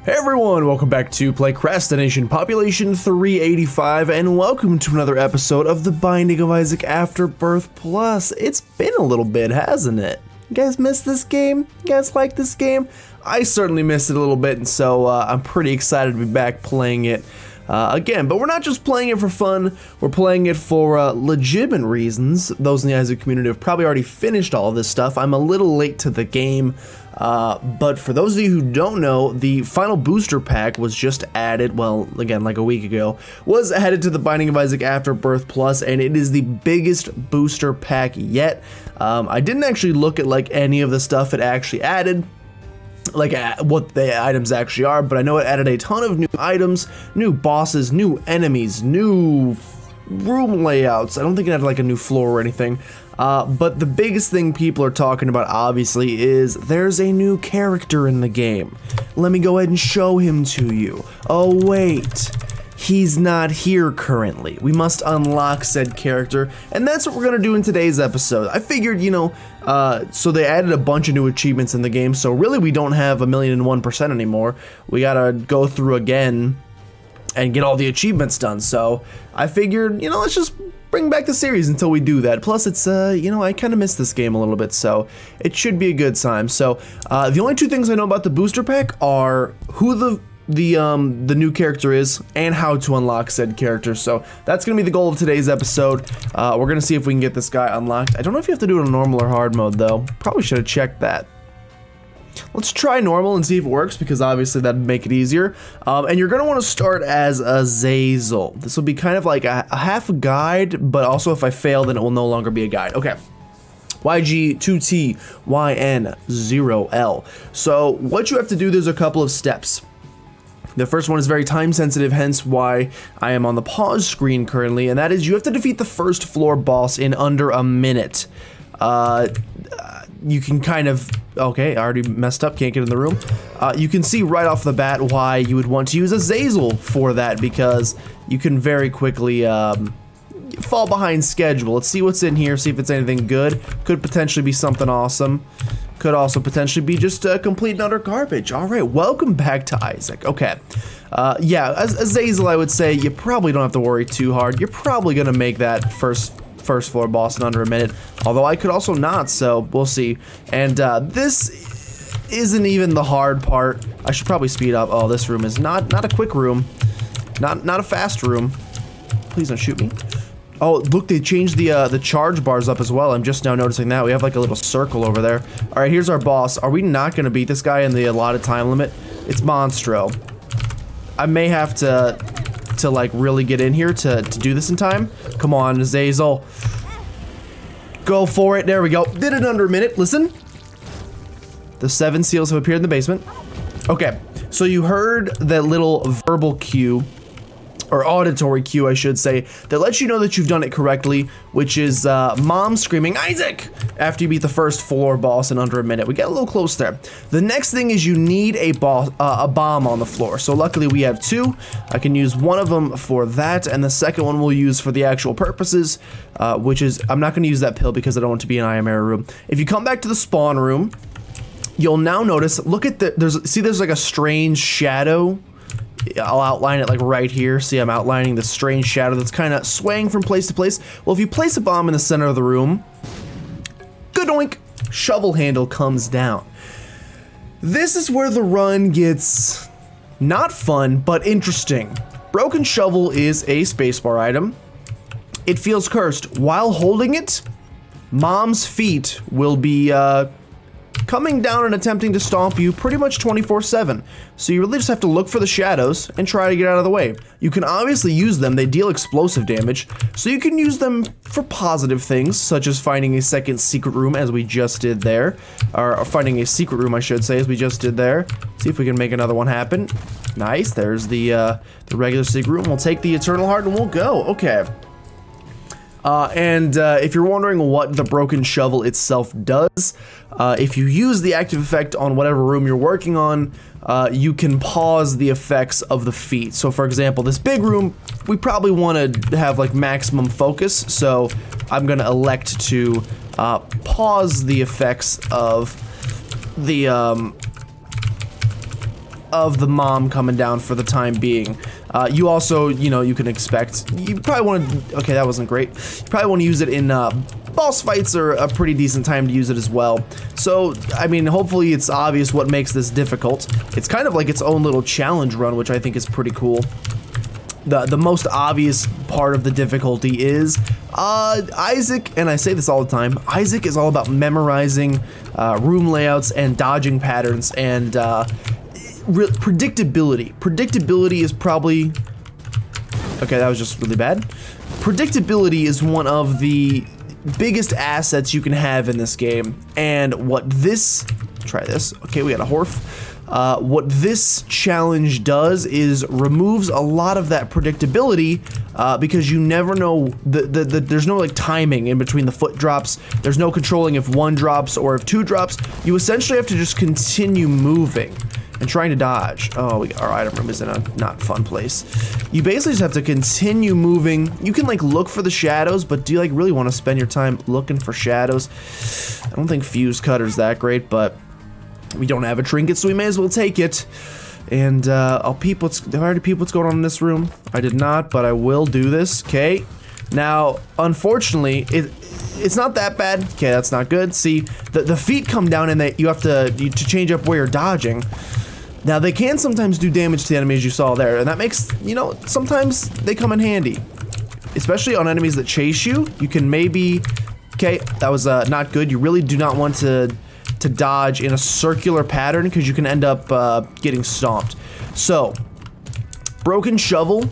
Hey everyone, welcome back to PlaycrastiNation Population 385, and welcome to another episode of The Binding of Isaac Afterbirth Plus. It's been a little bit, hasn't it? You guys miss this game? You guys like this game? I certainly missed it a little bit, and so I'm pretty excited to be back playing it again. But we're not just playing it for fun, we're playing it for legitimate reasons. Those in the Isaac community have probably already finished all of this stuff. I'm a little late to the game. But for those of you who don't know, the final booster pack was just added, well, again, like a week ago, was added to the Binding of Isaac Afterbirth Plus, and it is the biggest booster pack yet. I didn't actually look at like any of the stuff it actually added, like what the items actually are, but I know it added a ton of new items, new bosses, new enemies, new room layouts. I don't think it had like a new floor or anything. But the biggest thing people are talking about, obviously, is there's a new character in the game. Let me go ahead and show him to you. Oh, wait. He's not here currently. We must unlock said character, and that's what we're gonna do in today's episode. I figured, you know, so they added a bunch of new achievements in the game, so really we don't have 1,001% anymore. We gotta go through again and get all the achievements done, so I figured, you know, let's just bring back the series until we do that. Plus, it's, you know, I kind of missed this game a little bit, so it should be a good time. So, the only two things I know about the booster pack are who the new character is and how to unlock said character. So that's gonna be the goal of today's episode. We're gonna see if we can get this guy unlocked. I don't know if you have to do it in normal or hard mode, though. Probably should have checked that. Let's try normal and see if it works, because obviously that'd make it easier. And you're gonna want to start as Azazel. This will be kind of like a half a guide, but also if I fail, then it will no longer be a guide. Okay. YG2TYN0L. So what you have to do, there's a couple of steps. The first one is very time sensitive, hence why I am on the pause screen currently, and that is you have to defeat the first floor boss in under a minute. You can kind of, okay, I already messed up, can't get in the room. You can see right off the bat why you would want to use Azazel for that, because you can very quickly fall behind schedule. Let's see what's in here, see if it's anything good. Could potentially be something awesome. Could also potentially be just complete and utter garbage. All right, welcome back to Isaac. Okay, yeah, Azazel, I would say you probably don't have to worry too hard. You're probably gonna make that first floor boss in under a minute, although I could also not, so we'll see. And this isn't even the hard part. I should probably speed up. Oh, this room is not a quick room, not a fast room. Please don't shoot me. Oh, look, they changed the charge bars up as well. I'm just now noticing that. We have like a little circle over there. All right, here's our boss. Are we not gonna beat this guy in the allotted time limit? It's Monstro. I may have to like really get in here to do this in time. Come on, Azazel. Go for it. There we go. Did it under a minute. Listen. The 7 seals have appeared in the basement. Okay, so you heard that little verbal cue, or auditory cue, I should say, that lets you know that you've done it correctly, which is Mom screaming, Isaac! After you beat the first floor boss in under a minute. We get a little close there. The next thing is you need a bomb on the floor. So luckily we have 2. I can use one of them for that, and the second one we'll use for the actual purposes, which is, I'm not going to use that pill because I don't want to be in IM error room. If you come back to the spawn room, you'll now notice, look at there's like a strange shadow. I'll outline it like right here. See, I'm outlining this strange shadow that's kind of swaying from place to place. Well, if you place a bomb in the center of the room, good oink, shovel handle comes down. This is where the run gets not fun, but interesting. Broken shovel is a spacebar item. It feels cursed. While holding it, Mom's feet will be coming down and attempting to stomp you pretty much 24/7. So you really just have to look for the shadows and try to get out of the way. You can obviously use them, they deal explosive damage, so you can use them for positive things, such as finding a second secret room as we just did there. Or finding a secret room, I should say, as we just did there. See if we can make another one happen. Nice, there's the regular secret room. We'll take the Eternal Heart and we'll go, okay. If you're wondering what the broken shovel itself does, if you use the active effect on whatever room you're working on, you can pause the effects of the feat. So for example, this big room, we probably want to have like maximum focus, so I'm going to elect to pause the effects of the of the mom coming down for the time being. You also, you know, you can expect, you probably want to, okay, that wasn't great. You probably want to use it in boss fights are a pretty decent time to use it as well. So, I mean, hopefully it's obvious what makes this difficult. It's kind of like its own little challenge run, which I think is pretty cool. The most obvious part of the difficulty is Isaac, and I say this all the time, Isaac is all about memorizing room layouts and dodging patterns and predictability. Predictability is probably, okay, that was just really bad. Predictability is one of the biggest assets you can have in this game, and what this, try this, okay, we got a Horf. What this challenge does is removes a lot of that predictability because you never know, there's no like timing in between the foot drops, there's no controlling if one drops or if two drops. You essentially have to just continue moving and trying to dodge. Oh, our item room is in a not fun place. You basically just have to continue moving. You can like look for the shadows, but do you like really want to spend your time looking for shadows? I don't think Fuse Cutter's that great, but we don't have a trinket, so we may as well take it. And I'll peep did I already peep what's going on in this room? I did not, but I will do this. Okay. Now, unfortunately, it's not that bad. Okay, that's not good. See, the feet come down and you have to change up where you're dodging. Now, they can sometimes do damage to the enemies you saw there, and that makes, you know, sometimes they come in handy. Especially on enemies that chase you. You can maybe, okay, that was not good. You really do not want to dodge in a circular pattern because you can end up getting stomped. So, Broken Shovel,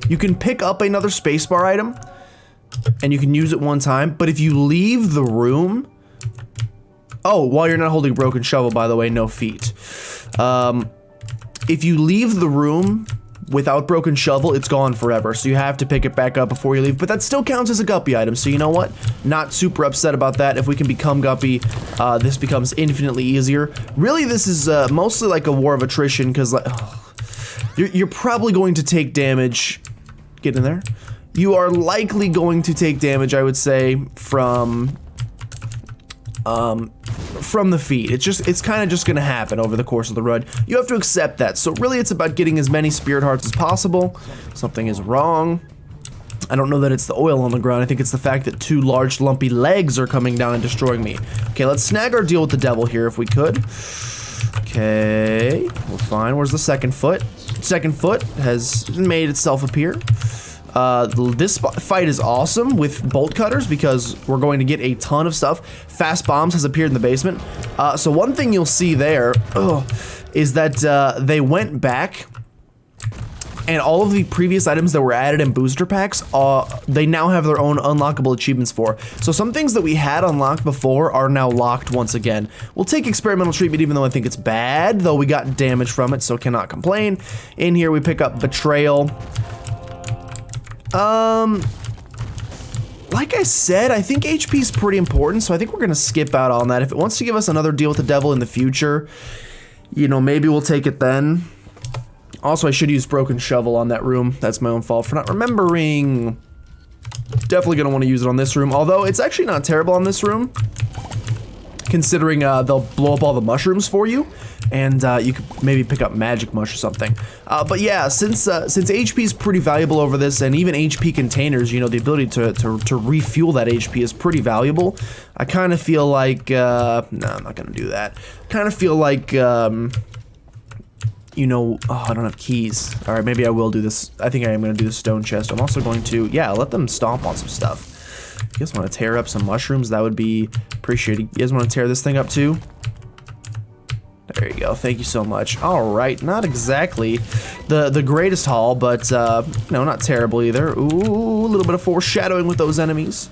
you can pick up another spacebar item and you can use it one time, but if you leave the room, oh, while you're not holding Broken Shovel, by the way, no feet. If you leave the room without Broken Shovel, it's gone forever, so you have to pick it back up before you leave, but that still counts as a Guppy item, so you know what? Not super upset about that. If we can become Guppy, this becomes infinitely easier. Really, this is mostly like a war of attrition, because like, you're probably going to take damage. Get in there. You are likely going to take damage, I would say, from the feet. It's kind of just gonna happen over the course of the run. You have to accept that. So really it's about getting as many spirit hearts as possible. Something is wrong. I don't know that it's the oil on the ground. I think it's the fact that two large lumpy legs are coming down and destroying me. Okay, let's snag our deal with the devil here if we could. Okay, we're fine. Where's the second foot? Second foot has made itself appear. This fight is awesome with bolt cutters because we're going to get a ton of stuff. Fast bombs has appeared in the basement. So one thing you'll see there is that they went back and all of the previous items that were added in booster packs, they now have their own unlockable achievements for. So some things that we had unlocked before are now locked once again. We'll take experimental treatment even though I think it's bad, though we got damage from it, so cannot complain. In here we pick up betrayal. Like I said, I think HP is pretty important, so I think we're gonna skip out on that. If it wants to give us another deal with the devil in the future, you know, maybe we'll take it then. Also, I should use Broken Shovel on that room. That's my own fault for not remembering. Definitely gonna want to use it on this room, although it's actually not terrible on this room, considering they'll blow up all the mushrooms for you, and you could maybe pick up magic mush or something. But yeah, since HP is pretty valuable over this, and even HP containers, you know, the ability to refuel that HP is pretty valuable. I kind of feel like, no, I'm not gonna do that. Kind of feel like, you know, oh, I don't have keys. All right, maybe I will do this. I think I am gonna do the stone chest. I'm also going to, yeah, let them stomp on some stuff. You guys want to tear up some mushrooms? That would be appreciated. You guys want to tear this thing up too? There you go. Thank you so much. All right, not exactly the greatest haul, but no, not terrible either. Ooh, a little bit of foreshadowing with those enemies.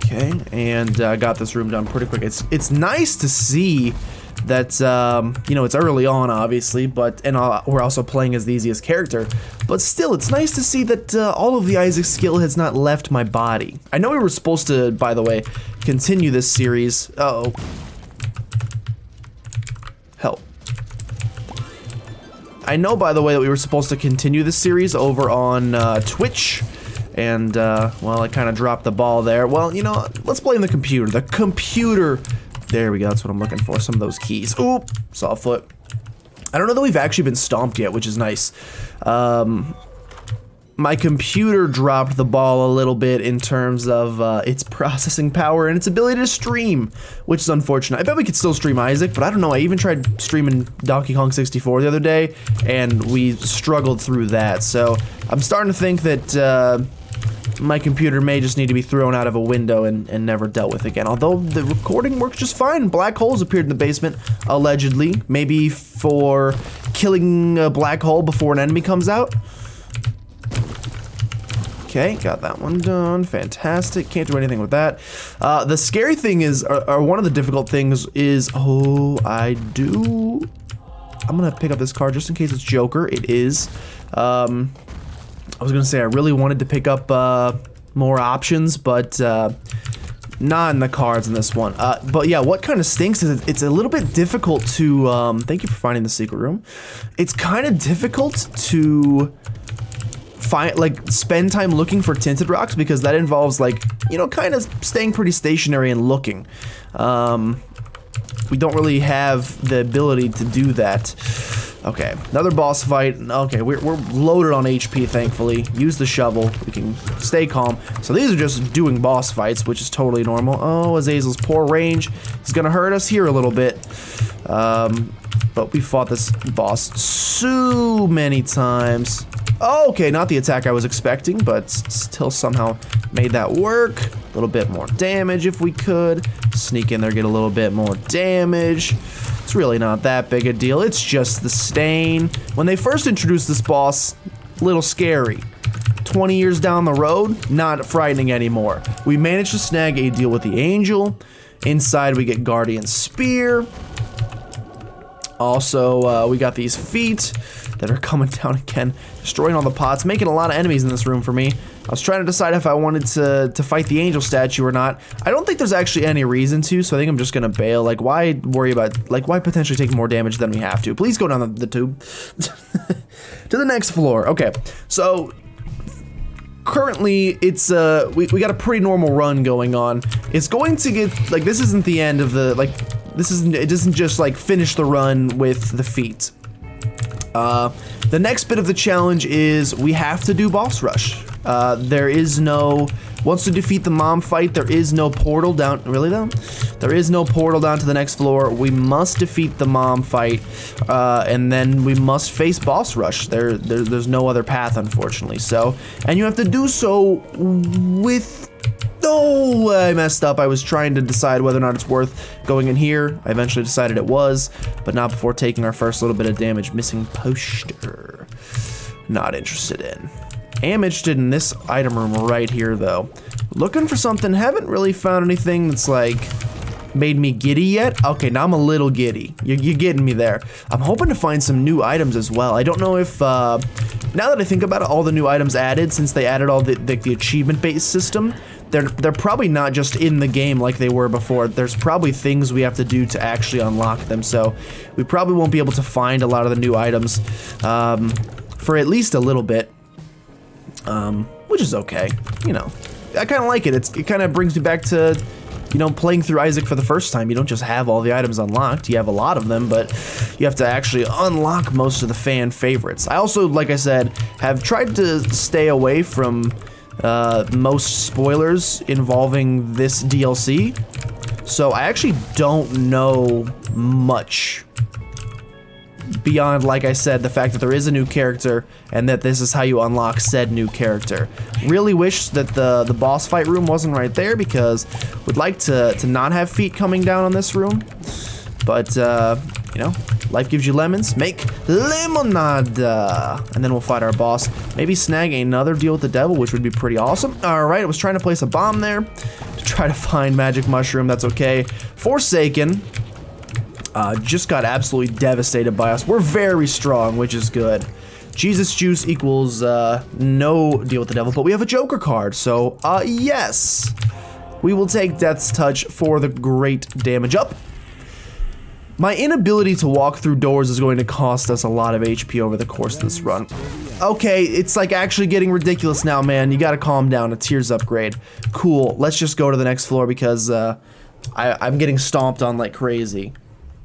Okay, and got this room done pretty quick. It's nice to see that you know, it's early on obviously, but we're also playing as the easiest character, but still it's nice to see that all of the Isaac skill has not left my body. I know we were supposed to, by the way, continue this series. Uh-oh. Help. I know, by the way, that we were supposed to continue this series over on Twitch, and well, I kind of dropped the ball there. Well, you know, let's blame the computer. The computer. There we go, that's what I'm looking for, some of those keys. Oop, saw a foot. I don't know that we've actually been stomped yet, which is nice. My computer dropped the ball a little bit in terms of its processing power and its ability to stream, which is unfortunate. I bet we could still stream Isaac, but I don't know. I even tried streaming Donkey Kong 64 the other day, and we struggled through that. So I'm starting to think that my computer may just need to be thrown out of a window and never dealt with again. Although the recording works just fine. Black holes appeared in the basement, allegedly. Maybe for killing a black hole before an enemy comes out. Okay, got that one done. Fantastic. Can't do anything with that. The scary thing is, or one of the difficult things is, oh, I'm gonna pick up this card just in case it's Joker. It is. I was gonna say I really wanted to pick up more options, but not in the cards in this one. But yeah, what kind of stinks is it's a little bit difficult to, thank you for finding the secret room. It's kind of difficult to spend time looking for tinted rocks because that involves kind of staying pretty stationary and looking. We don't really have the ability to do that. Okay, another boss fight. Okay, we're loaded on HP, thankfully. Use the shovel. We can stay calm. So these are just doing boss fights, which is totally normal. Oh, Azazel's poor range. He's gonna hurt us here a little bit. But we fought this boss so many times. Oh, okay, not the attack I was expecting, but still somehow made that work. A little bit more damage if we could. Sneak in there, get a little bit more damage. It's really not that big a deal. It's just the stain. When they first introduced this boss, a little scary. 20 years down the road, not frightening anymore. We managed to snag a deal with the angel. Inside we get Guardian Spear. Also, we got these feet that are coming down again, destroying all the pots, making a lot of enemies in this room for me. I was trying to decide if I wanted to fight the angel statue or not. I don't think there's actually any reason to, so I think I'm just gonna bail. Like, why worry about, why potentially take more damage than we have to? Please go down the tube. To the next floor. Okay, so currently it's we got a pretty normal run going on. It's going to get this isn't the end of the it doesn't just finish the run with the feet. The next bit of the challenge is we have to do boss rush. There is no, once we defeat the mom fight, there is no portal down, really though? There is no portal down to the next floor. We must defeat the mom fight, and then we must face boss rush. There's no other path, unfortunately. So, and you have to do so with, oh, I messed up. I was trying to decide whether or not it's worth going in here. I eventually decided it was, but not before taking our first little bit of damage. Missing poster. Not interested in. Am interested in this item room right here, though. Looking for something. Haven't really found anything that's made me giddy yet. Okay, now I'm a little giddy. You're getting me there. I'm hoping to find some new items as well. I don't know if, now that I think about it, all the new items added, since they added all the achievement-based system, they're probably not just in the game like they were before. There's probably things we have to do to actually unlock them, so we probably won't be able to find a lot of the new items for at least a little bit, which is okay. You know, I kind of like it. It kind of brings me back to, you know, playing through Isaac for the first time. You don't just have all the items unlocked. You have a lot of them, but you have to actually unlock most of the fan favorites. I also, like I said, have tried to stay away from most spoilers involving this DLC, so I actually don't know much beyond, like I said, the fact that there is a new character and that this is how you unlock said new character. Really wish that the boss fight room wasn't right there, because would like to not have feet coming down on this room, but you know, life gives you lemons, make lemonade, and then we'll fight our boss. Maybe snag another deal with the devil, which would be pretty awesome. All right, I was trying to place a bomb there to try to find magic mushroom. That's okay. Forsaken just got absolutely devastated by us. We're very strong, which is good. Jesus juice equals no deal with the devil, but we have a Joker card, so yes, we will take Death's Touch for the great damage up. My inability to walk through doors is going to cost us a lot of HP over the course of this run. Okay, it's actually getting ridiculous now, man. You gotta calm down. A tears upgrade. Cool, let's just go to the next floor, because I'm getting stomped on like crazy.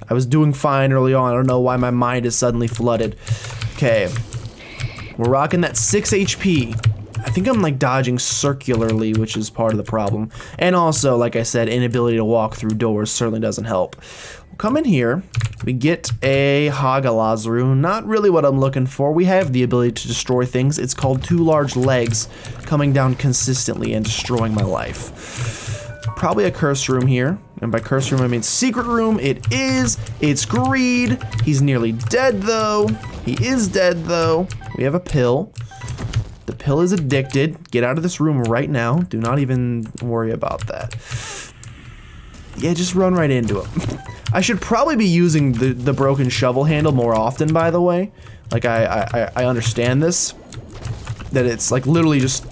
I was doing fine early on. I don't know why my mind is suddenly flooded. Okay. We're rocking that 6 HP. I think I'm like dodging circularly, which is part of the problem. And also, like I said, inability to walk through doors certainly doesn't help. We'll come in here. We get a Hagalaz rune. Not really what I'm looking for. We have the ability to destroy things. It's called 2 large legs coming down consistently and destroying my life. Probably a curse room here. And by curse room, I mean secret room. It is. It's greed. He's nearly dead, though. He is dead, though. We have a pill. The pill is addicted. Get out of this room right now. Do not even worry about that. Yeah, just run right into him. I should probably be using the broken shovel handle more often, by the way. Like, I understand this. That it's like literally just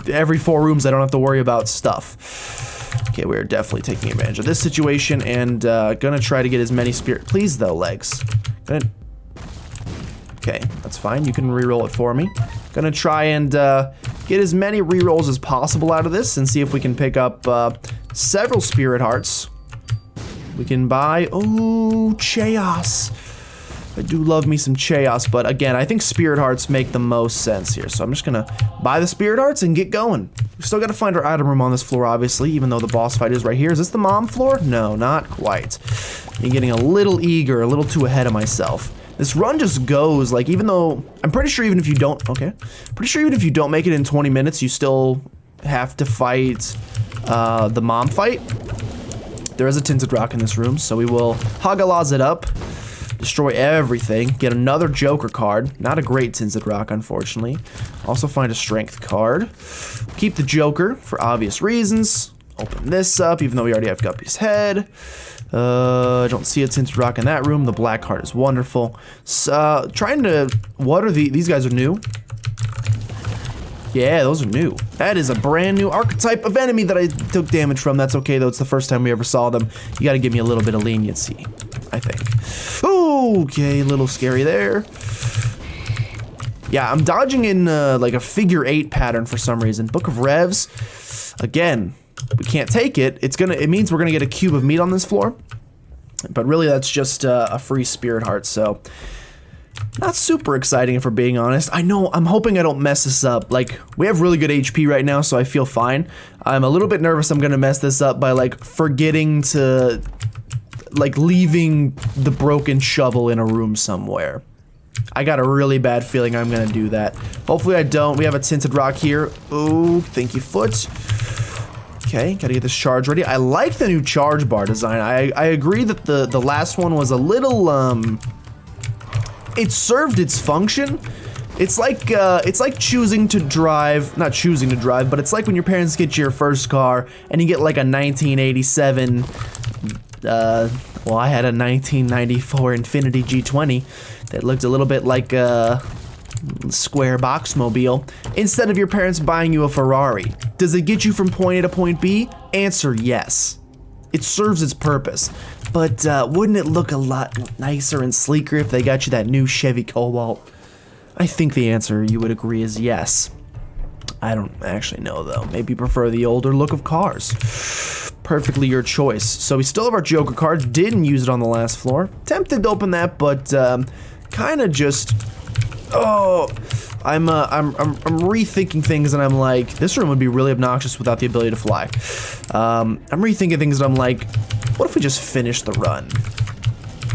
every 4 rooms I don't have to worry about stuff. Okay, we're definitely taking advantage of this situation and gonna try to get as many spirit. Please, though, legs. Okay, that's fine. You can reroll it for me. Gonna try and get as many rerolls as possible out of this and see if we can pick up several spirit hearts. We can buy, oh, Chaos. I do love me some Chaos, but again, I think spirit hearts make the most sense here. So I'm just gonna buy the spirit hearts and get going. We still gotta find our item room on this floor, obviously, even though the boss fight is right here. Is this the mom floor? No, not quite. I'm getting a little eager, a little too ahead of myself. This run just goes, like, even though, I'm pretty sure even if you don't, okay. Pretty sure even if you don't make it in 20 minutes, you still have to fight the mom fight. There is a tinted rock in this room, so we will Hagalaz it up, destroy everything, get another Joker card. Not a great tinted rock, unfortunately. Also find a strength card. Keep the Joker for obvious reasons. Open this up, even though we already have Guppy's head. I don't see a tinted rock in that room. The black card is wonderful. So, trying to, what are these guys are new? Yeah, those are new. That is a brand new archetype of enemy that I took damage from. That's okay, though. It's the first time we ever saw them. You gotta give me a little bit of leniency, I think. Okay, a little scary there. Yeah, I'm dodging in like a figure 8 pattern for some reason. Book of Revs. Again, we can't take it. It means we're gonna get a cube of meat on this floor. But really, that's just a free spirit heart, so not super exciting if we're being honest. I know, I'm hoping I don't mess this up. Like, we have really good HP right now, so I feel fine. I'm a little bit nervous I'm gonna mess this up by, like, forgetting to, like, leaving the broken shovel in a room somewhere. I got a really bad feeling I'm gonna do that. Hopefully I don't. We have a tinted rock here. Oh, thank you, foot. Okay, gotta get this charge ready. I like the new charge bar design. I agree that the last one was a little, it served its function. It's like choosing to drive, not choosing to drive, but it's like when your parents get you your first car and you get like a 1987, well, I had a 1994 Infiniti G20 that looked a little bit like a square boxmobile. Instead of your parents buying you a Ferrari, does it get you from point A to point B? Answer yes. It serves its purpose. But wouldn't it look a lot nicer and sleeker if they got you that new Chevy Cobalt? I think the answer, you would agree, is yes. I don't actually know, though. Maybe you prefer the older look of cars. Perfectly your choice. So we still have our Joker card. Didn't use it on the last floor. Tempted to open that, but kind of just... Oh, I'm rethinking things, and I'm like, this room would be really obnoxious without the ability to fly. I'm rethinking things, and I'm like, what if we just finish the run?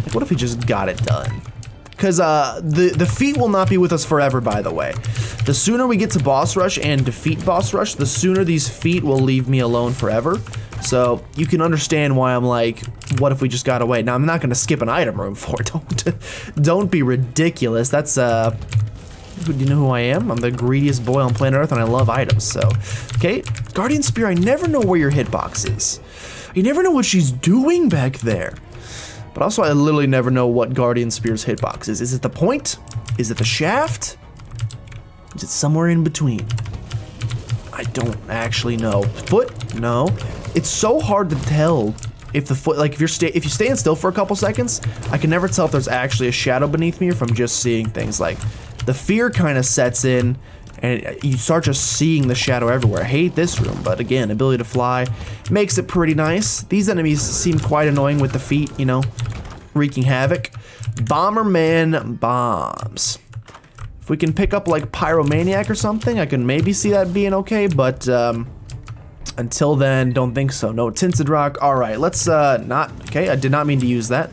Like, what if we just got it done? Because the feat will not be with us forever, by the way. The sooner we get to boss rush and defeat boss rush, the sooner these feet will leave me alone forever. So you can understand why I'm like, what if we just got away? Now, I'm not going to skip an item room for it. Don't be ridiculous. That's, do you know who I am? I'm the greediest boy on planet Earth, and I love items, so. Okay, Guardian Spear, I never know where your hitbox is. You never know what she's doing back there. But also, I literally never know what Guardian Spear's hitbox is. Is it the point? Is it the shaft? Is it somewhere in between? I don't actually know. Foot? No. It's so hard to tell if the foot, like if you stand still for a couple seconds, I can never tell if there's actually a shadow beneath me or if I'm just seeing things. Like the fear kind of sets in and you start just seeing the shadow everywhere. I hate this room, but again, ability to fly makes it pretty nice. These enemies seem quite annoying with the feet, you know. wreaking havoc. Bomberman bombs. If we can pick up like Pyromaniac or something, I can maybe see that being okay, but until then, don't think so. No Tinted Rock. All right, let's not, okay, I did not mean to use that.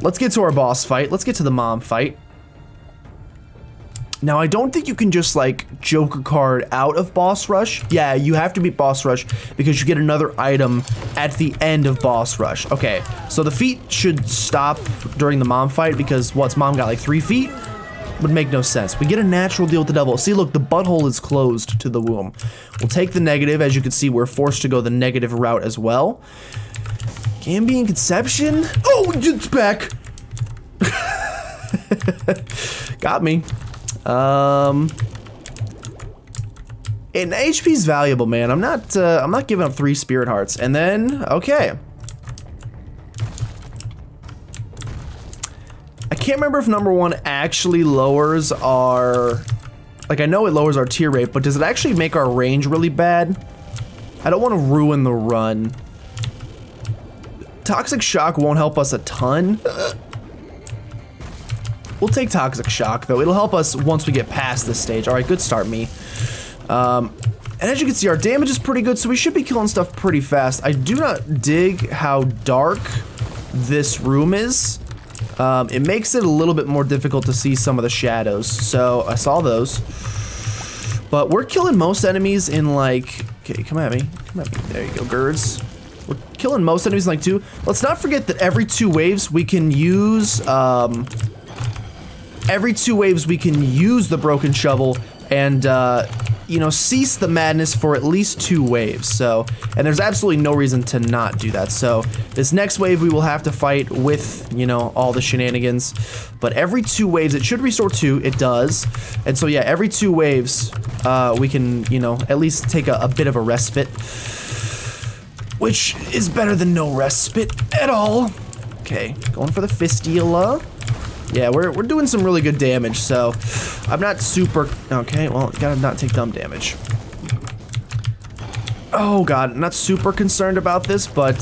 Let's get to our boss fight. Let's get to the mom fight. Now, I don't think you can just like Joker card out of boss rush. Yeah, you have to beat boss rush because you get another item at the end of boss rush. Okay, so the feet should stop during the mom fight because what's mom got like 3 feet? Would make no sense. We get a natural deal with the devil. See, look, the butthole is closed to the womb. We'll take the negative. As you can see, we're forced to go the negative route as well. Cambion Conception? Oh, it's back. Got me. And HP's valuable, man. I'm not giving up 3 spirit hearts. And then, okay. I can't remember if number 1 actually lowers our, like I know it lowers our tier rate, but does it actually make our range really bad? I don't want to ruin the run. Toxic Shock won't help us a ton. We'll take Toxic Shock though. It'll help us once we get past this stage. All right, good start, me. And as you can see, our damage is pretty good, so we should be killing stuff pretty fast. I do not dig how dark this room is. It makes it a little bit more difficult to see some of the shadows. So I saw those, but we're killing most enemies in like, okay, come at me. There you go, Girds. We're killing most enemies in like 2. Let's not forget that every 2 waves we can use, the broken shovel and, you know, cease the madness for at least 2 waves. So, and there's absolutely no reason to not do that. So this next wave we will have to fight with, you know, all the shenanigans. But every 2 waves, it should restore 2. It does. And so yeah, every 2 waves, we can, you know, at least take a bit of a respite, which is better than no respite at all. Okay, going for the fistula. Yeah, we're doing some really good damage, so I'm not super, okay, well, gotta not take dumb damage. Oh god, I'm not super concerned about this, but,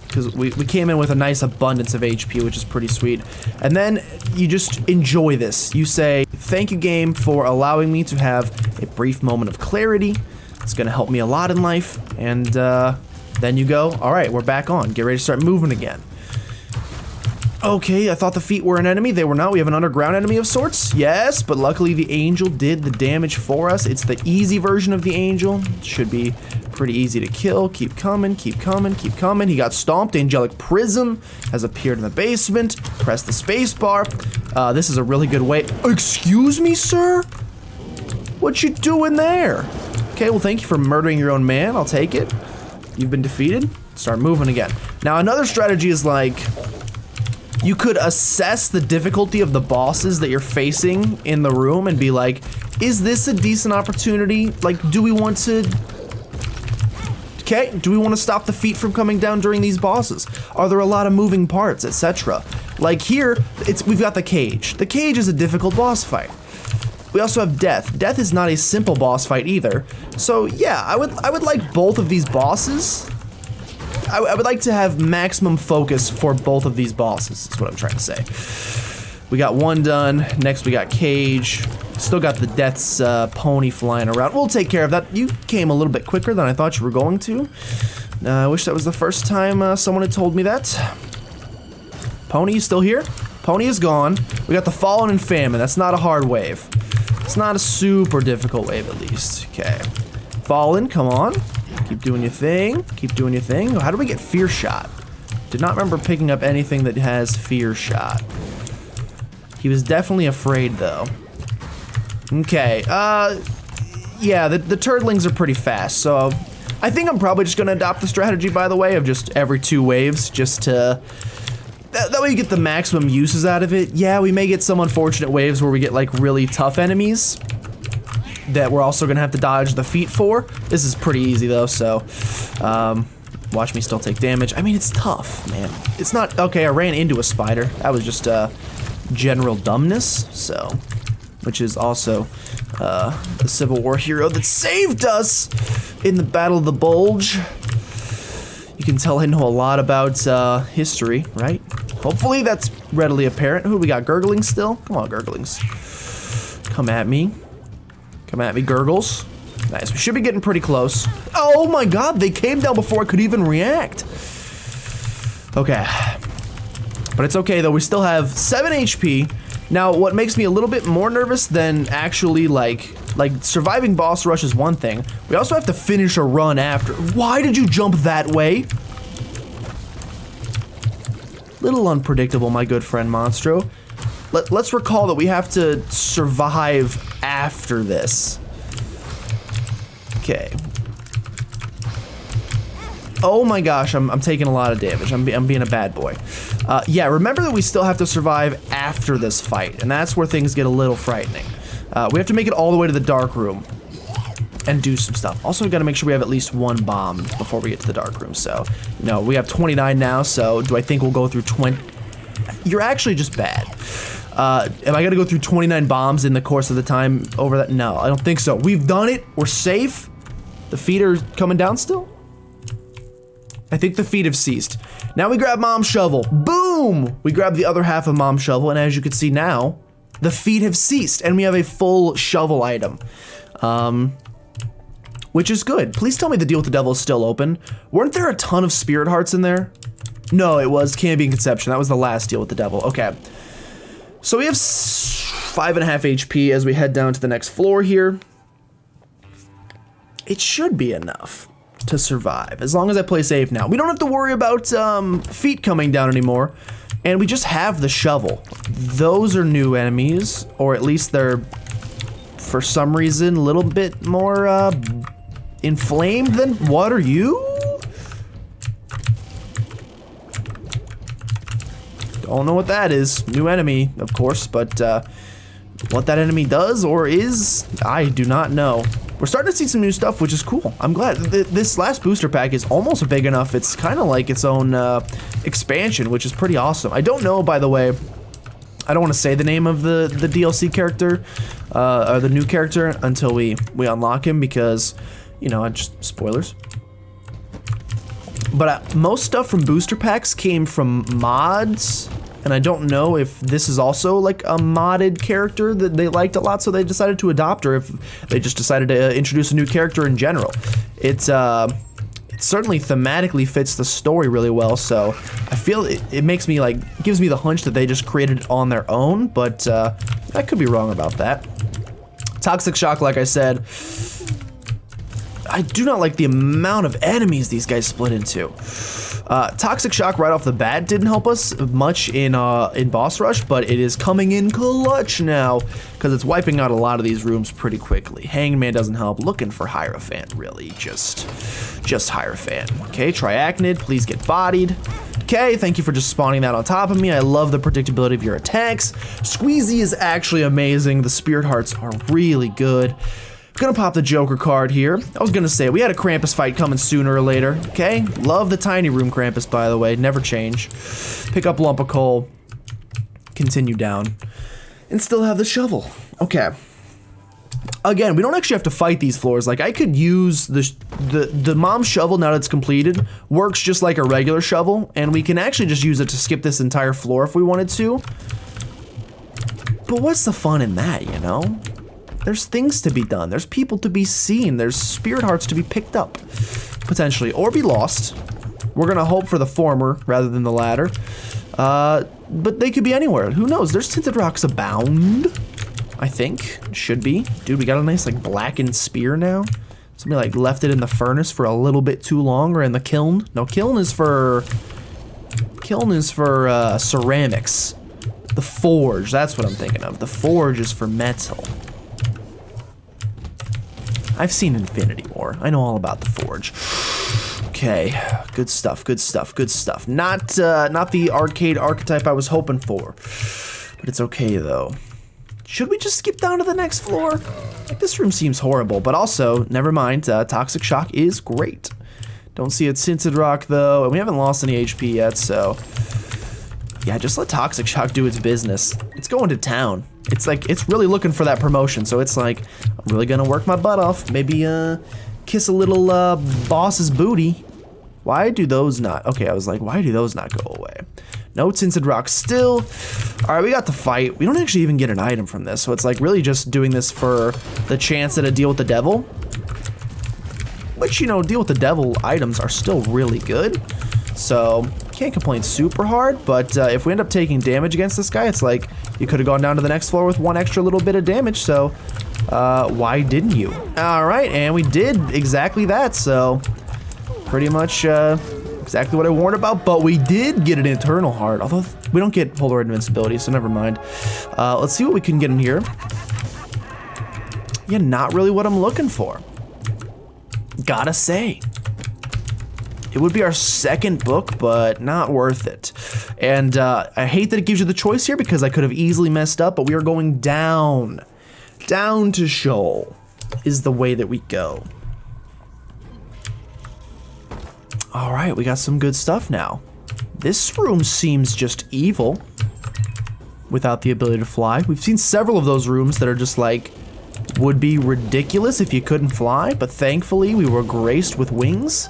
because we came in with a nice abundance of HP, which is pretty sweet. And then you just enjoy this. You say, thank you game for allowing me to have a brief moment of clarity. It's gonna help me a lot in life, and then you go, all right, we're back on, get ready to start moving again. Okay, I thought the feet were an enemy. They were not. We have an underground enemy of sorts. Yes, but luckily the angel did the damage for us. It's the easy version of the angel. Should be pretty easy to kill. Keep coming, keep coming, keep coming. He got stomped. Angelic Prism has appeared in the basement. Press the space bar. This is a really good way. Excuse me, sir? What you doing there? Okay, well, thank you for murdering your own man. I'll take it. You've been defeated. Start moving again. Now, another strategy is like, you could assess the difficulty of the bosses that you're facing in the room and be like, is this a decent opportunity? Like, do we want to... Okay, do we want to stop the feet from coming down during these bosses? Are there a lot of moving parts, etc.? Like here, we've got the cage. The cage is a difficult boss fight. We also have Death. Death is not a simple boss fight either. So yeah, I would like both of these bosses. I would like to have maximum focus for both of these bosses, is what I'm trying to say. We got one done. Next we got Cage. Still got the Death's pony flying around. We'll take care of that. You came a little bit quicker than I thought you were going to. I wish that was the first time someone had told me that. Pony, you still here? Pony is gone. We got the Fallen and Famine. That's not a hard wave. It's not a super difficult wave, at least. Okay. Fallen, come on. Keep doing your thing. Keep doing your thing. How do we get Fear Shot? Did not remember picking up anything that has Fear Shot. He was definitely afraid, though. Okay. Yeah, the Turdlings are pretty fast, so I think I'm probably just going to adopt the strategy, by the way, of just every 2 waves, just to... That way you get the maximum uses out of it. Yeah, we may get some unfortunate waves where we get, like, really tough enemies that we're also gonna have to dodge the feet for. This is pretty easy though, so watch me still take damage. I mean, it's tough, man. It's not okay. I ran into a spider. That was just general dumbness. So, which is also the Civil War hero that saved us in the Battle of the Bulge. You You can tell I know a lot about history, right? Hopefully that's readily apparent. Who we got? Gurgling still? Come on, Gurglings. Come at me. Come at me, Gurgles. Nice. We should be getting pretty close. Oh my god, they came down before I could even react. Okay. But it's okay though, we still have 7 HP. Now, what makes me a little bit more nervous than actually like surviving boss rush is one thing. We also have to finish a run after. Why did you jump that way? Little unpredictable, my good friend Monstro. Let's recall that we have to survive after this. Okay. Oh my gosh, I'm taking a lot of damage. I'm being a bad boy. Yeah, remember that we still have to survive after this fight, and that's where things get a little frightening. We have to make it all the way to the dark room and do some stuff. Also, we gotta make sure we have at least 1 bomb before we get to the dark room. So, you know, we have 29 now, so do I think we'll go through 20? You're actually just bad. Am I gonna go through 29 bombs in the course of the time over that? No, I don't think so. We've done it, we're safe. The feet are coming down still? I think the feet have ceased. Now we grab Mom's shovel. Boom! We grab the other half of Mom's shovel, and as you can see now, the feet have ceased, and we have a full shovel item. Which is good. Please tell me the deal with the devil is still open. Weren't there a ton of spirit hearts in there? No, it was Cambion Conception. That was the last deal with the devil. Okay. So we have 5.5 HP as we head down to the next floor here. It should be enough to survive, as long as I play safe now. We don't have to worry about feet coming down anymore, and we just have the shovel. Those are new enemies, or at least they're, for some reason, a little bit more inflamed than what are you? Don't know what that is. New enemy, of course, but what that enemy does or is, I do not know. We're starting to see some new stuff, which is cool. I'm glad. This last booster pack is almost big enough. It's kind of like its own expansion, which is pretty awesome. I don't know, by the way, I don't want to say the name of the DLC character, or the new character, until we unlock him, because, you know, just spoilers. But most stuff from booster packs came from mods, and I don't know if this is also like a modded character that they liked a lot, so they decided to adopt, or if they just decided to introduce a new character in general. It certainly thematically fits the story really well, so I feel it makes me gives me the hunch that they just created it on their own, but I could be wrong about that. Toxic Shock, like I said, I do not like the amount of enemies these guys split into. Toxic Shock right off the bat didn't help us much in boss rush, but it is coming in clutch now because it's wiping out a lot of these rooms pretty quickly. Hangman doesn't help. Looking for Hierophant, really, just Hierophant. Okay, Triachnid, please get bodied. Okay, thank you for just spawning that on top of me. I love the predictability of your attacks. Squeezy is actually amazing. The Spirit Hearts are really good. Gonna pop the Joker card here. I was gonna say, we had a Krampus fight coming sooner or later, okay? Love the tiny room Krampus, by the way, never change. Pick up Lump of Coal, continue down, and still have the shovel. Okay. Again, we don't actually have to fight these floors. Like, I could use the Mom's shovel now that it's completed, works just like a regular shovel, and we can actually just use it to skip this entire floor if we wanted to. But what's the fun in that, you know? There's things to be done. There's people to be seen. There's spirit hearts to be picked up, potentially, or be lost. We're gonna hope for the former rather than the latter. But they could be anywhere. Who knows? There's tinted rocks abound, I think. Should be. Dude, we got a nice, blackened spear now. Somebody, left it in the furnace for a little bit too long, or in the kiln. No, kiln is for ceramics. The forge, that's what I'm thinking of. The forge is for metal. I've seen Infinity War. I know all about the Forge. Okay, good stuff, good stuff, good stuff. Not the arcade archetype I was hoping for, but it's okay though. Should we just skip down to the next floor? This room seems horrible, but also, never mind, Toxic Shock is great. Don't see a Tinted Rock though, and we haven't lost any HP yet, so yeah, just let Toxic Shock do its business. It's going to town. It's really looking for that promotion, so it's I'm really gonna work my butt off. Maybe kiss a little boss's booty. Why do those not? Okay, I was like, why do those not go away? No tinted rock still. All right, we got the fight. We don't actually even get an item from this, so it's like really just doing this for the chance at a deal with the devil. Which, you know, deal with the devil items are still really good. So, can't complain super hard, but if we end up taking damage against this guy, it's like you could have gone down to the next floor with one extra little bit of damage, so why didn't you? All right, and we did exactly that, so pretty much exactly what I warned about, but we did get an Eternal Heart, although we don't get Polaroid Invincibility, so never mind. Let's see what we can get in here. Yeah, not really what I'm looking for. Gotta say. It would be our second book, but not worth it. And I hate that it gives you the choice here because I could have easily messed up, but we are going down. Down to Sheol is the way that we go. All right, we got some good stuff now. This room seems just evil without the ability to fly. We've seen several of those rooms that are just like, would be ridiculous if you couldn't fly, but thankfully we were graced with wings.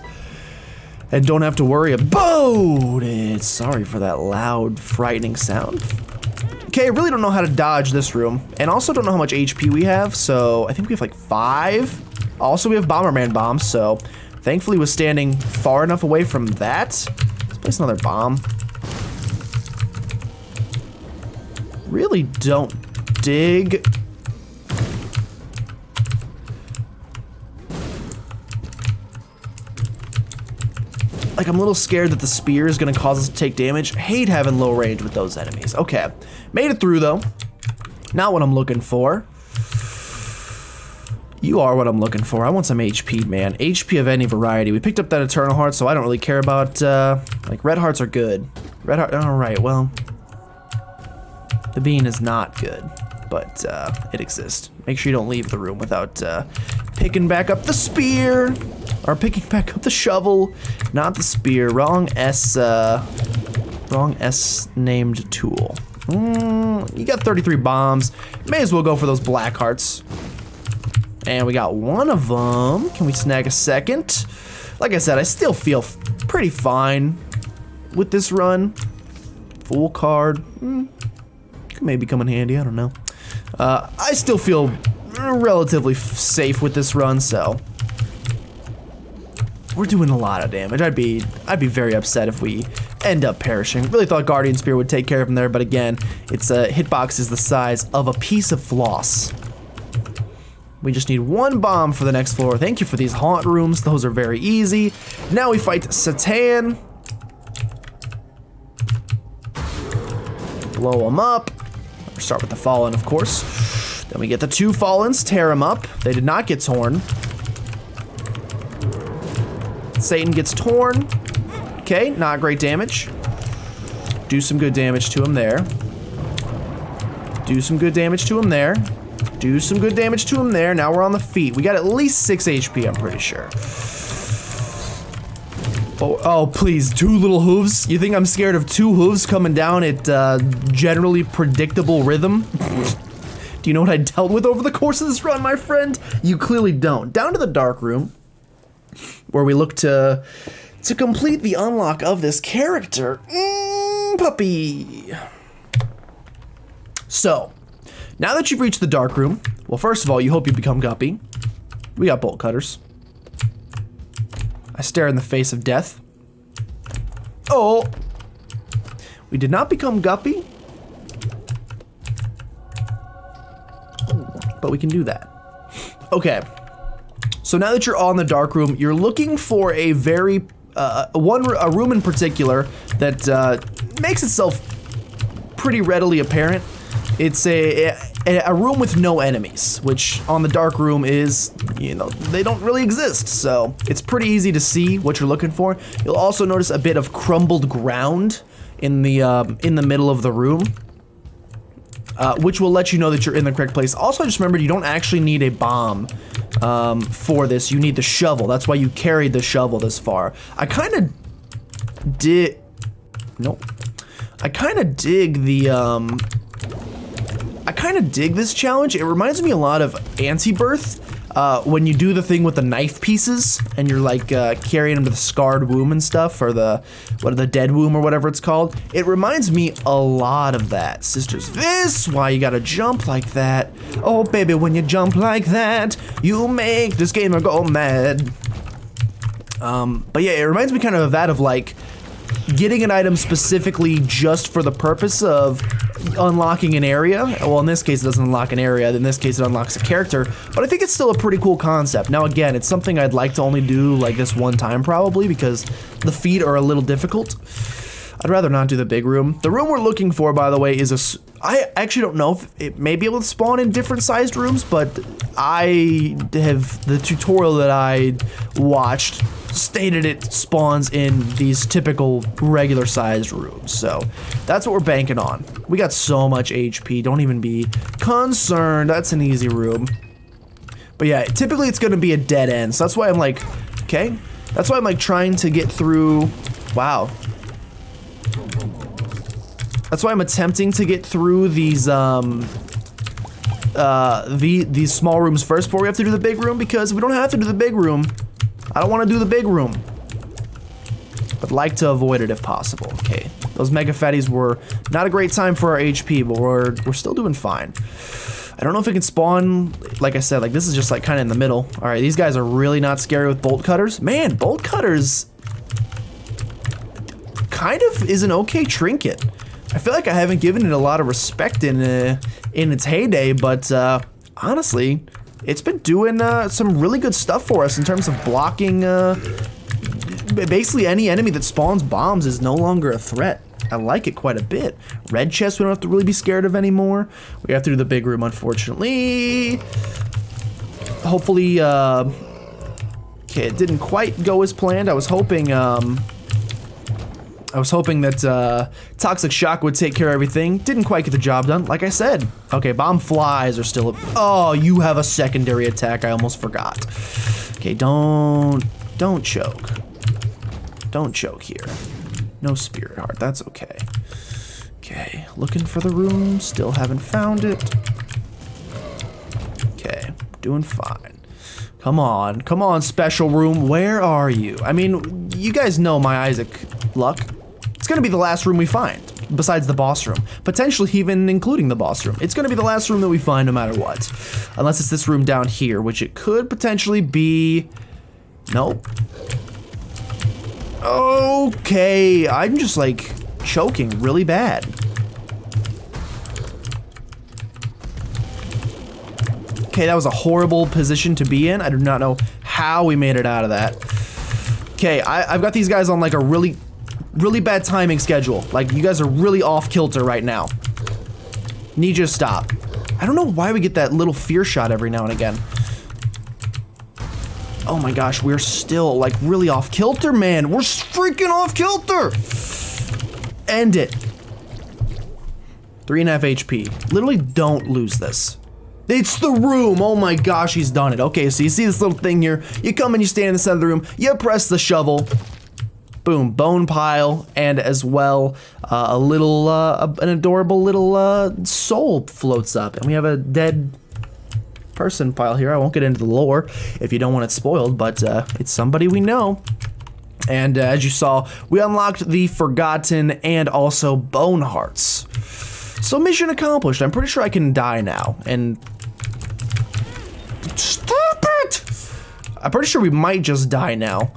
And don't have to worry about it. Sorry for that loud, frightening sound. Okay, I really don't know how to dodge this room. And also don't know how much HP we have, so I think we have like 5. Also, we have Bomberman bombs, so thankfully was standing far enough away from that. Let's place another bomb. Really don't dig. Like, I'm a little scared that the spear is gonna cause us to take damage. Hate having low range with those enemies. Okay, made it through though. Not what I'm looking for. You are what I'm looking for. I want some HP, man. HP of any variety. We picked up that Eternal Heart, so I don't really care about, like, red hearts are good. Red heart, all right, well. The bean is not good, but it exists. Make sure you don't leave the room without picking back up the spear. Or picking back up the shovel, not the spear. Wrong S named tool. You got 33 bombs. May as well go for those black hearts. And we got one of them. Can we snag a second? Like I said, I still feel pretty fine with this run. Full card. Could maybe come in handy, I don't know. I still feel relatively safe with this run, so. We're doing a lot of damage. I'd be very upset if we end up perishing. Really thought Guardian Spear would take care of him there, but again, its hitbox is the size of a piece of floss. We just need one bomb for the next floor. Thank you for these haunt rooms. Those are very easy. Now we fight Satan. Blow him up. Start with the Fallen, of course. Then we get the 2 Fallens, tear them up. They did not get torn. Satan gets torn. Okay, not great damage. Do some good damage to him there. Do some good damage to him there. Do some good damage to him there. Now we're on the feet. We got at least 6 HP, I'm pretty sure. Oh, please, 2 little hooves? You think I'm scared of 2 hooves coming down at generally predictable rhythm? Do you know what I dealt with over the course of this run, my friend? You clearly don't. Down to the dark room, where we look to complete the unlock of this character. Puppy. So, now that you've reached the dark room, well, first of all, you hope you become Guppy. We got bolt cutters. I stare in the face of death. Oh! We did not become Guppy, but we can do that. Okay. So now that you're on the dark room, you're looking for a very a room in particular that makes itself pretty readily apparent. It's a room with no enemies, which on the dark room is, you know, they don't really exist. So it's pretty easy to see what you're looking for. You'll also notice a bit of crumbled ground in the middle of the room, which will let you know that you're in the correct place. Also, just remember, you don't actually need a bomb for this. You need the shovel. That's why you carried the shovel this far. I kind of dig... Nope. I kind of dig the... I kind of dig this challenge. It reminds me a lot of Afterbirth. when you do the thing with the knife pieces and you're like carrying them to the scarred womb and stuff, or the dead womb or whatever it's called, it reminds me a lot of that. Sisters, this why you gotta jump like that. Oh baby, when you jump like that, you make this gamer go mad. But yeah, it reminds me kind of that, of like getting an item specifically just for the purpose of unlocking an area. Well, in this case it doesn't unlock an area, in this case it unlocks a character, but I think it's still a pretty cool concept. Now again, it's something I'd like to only do like this one time probably, because the feet are a little difficult. I'd rather not do the big room. The room we're looking for, by the way, is I actually don't know if it may be able to spawn in different sized rooms, but the tutorial that I watched stated it spawns in these typical regular sized rooms. So that's what we're banking on. We got so much HP, don't even be concerned. That's an easy room. But yeah, typically it's gonna be a dead end. So that's why I'm like, okay. That's why I'm like trying to get through, wow. That's why I'm attempting to get through these these small rooms first before we have to do the big room, because we don't have to do the big room. I don't want to do the big room, but like to avoid it if possible. Okay, those mega fatties were not a great time for our HP, but we're still doing fine. I don't know if it can spawn, like I said, like this is just like kind of in the middle. All right, these guys are really not scary with bolt cutters. Man, bolt cutters kind of is an okay trinket. I feel like I haven't given it a lot of respect in its heyday, but honestly, it's been doing some really good stuff for us in terms of blocking. Basically, any enemy that spawns bombs is no longer a threat. I like it quite a bit. Red chest we don't have to really be scared of anymore. We have to do the big room, unfortunately. Hopefully, okay, it didn't quite go as planned. I was hoping that Toxic Shock would take care of everything. Didn't quite get the job done, like I said. Okay, bomb flies are still. Oh, you have a secondary attack. I almost forgot. Okay, don't choke. Don't choke here. No spirit heart. That's okay. Okay, looking for the room. Still haven't found it. Okay, doing fine. Come on, special room. Where are you? I mean, you guys know my Isaac luck. It's gonna be the last room we find, besides the boss room. Potentially even including the boss room. It's gonna be the last room that we find no matter what. Unless it's this room down here, which it could potentially be. Nope. Okay, I'm just like choking really bad. Okay, that was a horrible position to be in. I do not know how we made it out of that. Okay, I've got these guys on like a really bad timing schedule. Like, you guys are really off kilter right now. Need you to stop. I don't know why we get that little fear shot every now and again. Oh my gosh, we're still like really off kilter, man. We're freaking off kilter. End it. 3.5 HP. Literally don't lose this. It's the room. Oh my gosh, he's done it. Okay, so you see this little thing here. You come and you stand in the center of the room. You press the shovel. Boom, bone pile, and as well, a little, an adorable little soul floats up, and we have a dead person pile here. I won't get into the lore if you don't want it spoiled, but it's somebody we know. And as you saw, we unlocked the Forgotten and also Bone Hearts. So mission accomplished. I'm pretty sure I can die now, and stop it! I'm pretty sure we might just die now.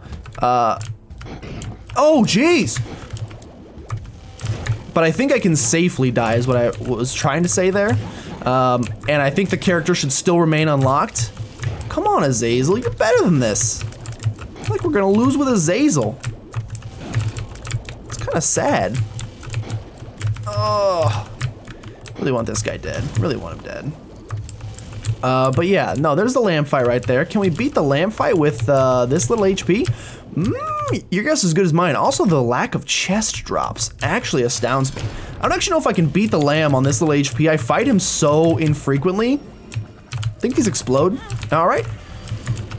Oh, jeez! But I think I can safely die is what I was trying to say there. And I think the character should still remain unlocked. Come on, Azazel, you're better than this. I feel like we're gonna lose with Azazel. It's kind of sad. Oh, really want this guy dead. Really want him dead. But yeah, no, there's the lamb fight right there. Can we beat the lamb fight with this little HP? Your guess is as good as mine. Also, the lack of chest drops actually astounds me. I don't actually know if I can beat the lamb on this little HP. I fight him so infrequently. I think these explode. All right.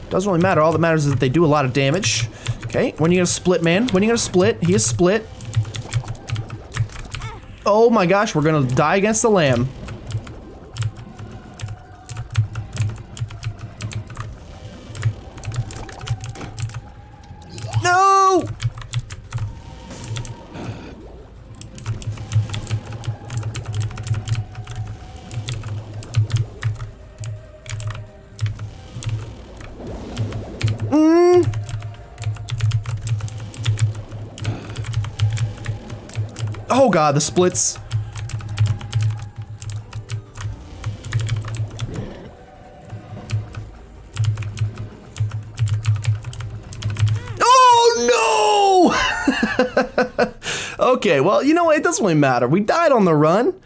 Doesn't really matter. All that matters is that they do a lot of damage. Okay, when are you gonna split, man? When are you gonna split? He is split. Oh my gosh, we're gonna die against the lamb. Oh god, the splits. Okay, well, you know what? It doesn't really matter. We died on the run.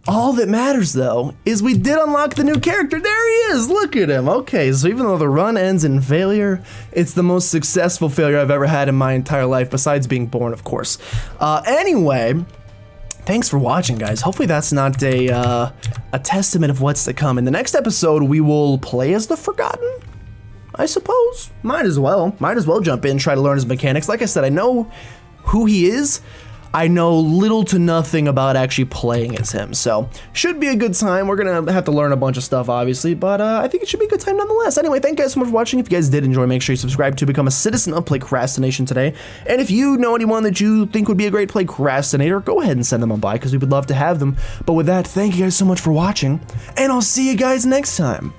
All that matters, though, is we did unlock the new character. There he is. Look at him. Okay, so even though the run ends in failure, it's the most successful failure I've ever had in my entire life, besides being born, of course. Anyway, thanks for watching, guys. Hopefully that's not a testament of what's to come. In the next episode, we will play as the Forgotten, I suppose. Might as well jump in and try to learn his mechanics. Like I said, I know who he is. I know little to nothing about actually playing as him, so should be a good time. We're gonna have to learn a bunch of stuff, obviously, but I think it should be a good time nonetheless. Anyway, thank you guys so much for watching. If you guys did enjoy, make sure you subscribe to become a citizen of PlaycrastiNation today. And if you know anyone that you think would be a great Playcrastinator, go ahead and send them on by, because we would love to have them. But with that, thank you guys so much for watching, and I'll see you guys next time.